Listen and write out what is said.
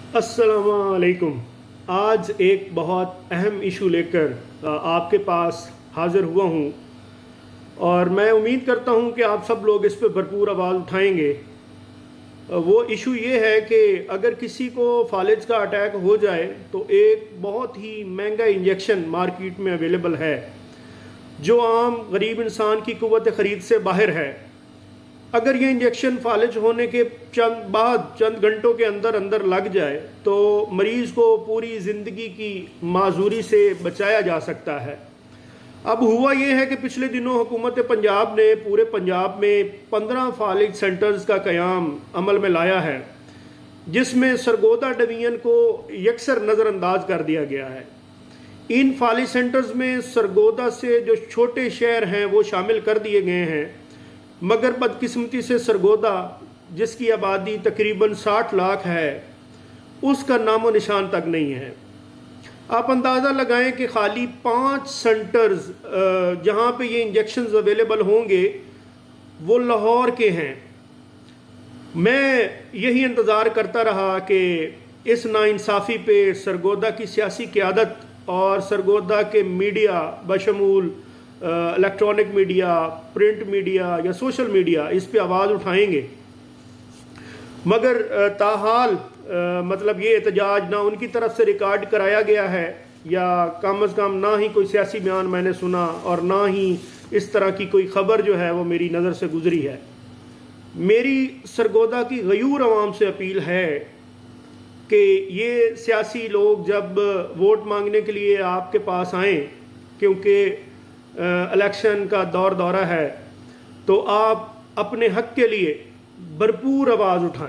अस्सलाम वालेकुम। आज एक बहुत अहम इशू लेकर आपके पास हाज़िर हुआ हूँ और मैं उम्मीद करता हूँ कि आप सब लोग इस पर भरपूर आवाज़ उठाएंगे। वो इशू ये है कि अगर किसी को फालिज का अटैक हो जाए तो एक बहुत ही महंगा इंजेक्शन मार्केट में अवेलेबल है जो आम गरीब इंसान की कुव्वत ख़रीद से बाहर है। अगर ये इंजेक्शन फालिज होने के चंद घंटों के अंदर अंदर लग जाए तो मरीज़ को पूरी ज़िंदगी की माजूरी से बचाया जा सकता है। अब हुआ ये है कि पिछले दिनों हुकूमत पंजाब ने पूरे पंजाब में 15 फालिज सेंटर्स का क़याम अमल में लाया है, जिसमें सरगोदा डिवीज़न को यकसर नज़रअंदाज कर दिया गया है। इन फालिज सेंटर्स में सरगोदा से जो छोटे शहर हैं वो शामिल कर दिए गए हैं, मगर बदकिस्मती से सरगोदा, जिसकी आबादी तकरीबन 60 लाख है, उसका नामो निशान तक नहीं है। आप अंदाज़ा लगाएं कि खाली 5 सेंटर्स जहां पे ये इंजेक्शन्स अवेलेबल होंगे वो लाहौर के हैं। मैं यही इंतज़ार करता रहा कि इस नाइंसाफ़ी पे सरगोदा की सियासी क़यादत और सरगोदा के मीडिया बशमूल इलेक्ट्रॉनिक मीडिया, प्रिंट मीडिया या सोशल मीडिया इस पे आवाज़ उठाएंगे, मगर ताहाल मतलब ये एहतजाज ना उनकी तरफ से रिकॉर्ड कराया गया है या कम अज़ कम ना ही कोई सियासी बयान मैंने सुना और ना ही इस तरह की कोई ख़बर जो है वो मेरी नज़र से गुज़री है। मेरी सरगोदा की गयूर आवाम से अपील है कि ये सियासी लोग जब वोट मांगने के लिए आपके पास आएँ, क्योंकि इलेक्शन का दौरा है, तो आप अपने हक के लिए भरपूर आवाज़ उठाएं।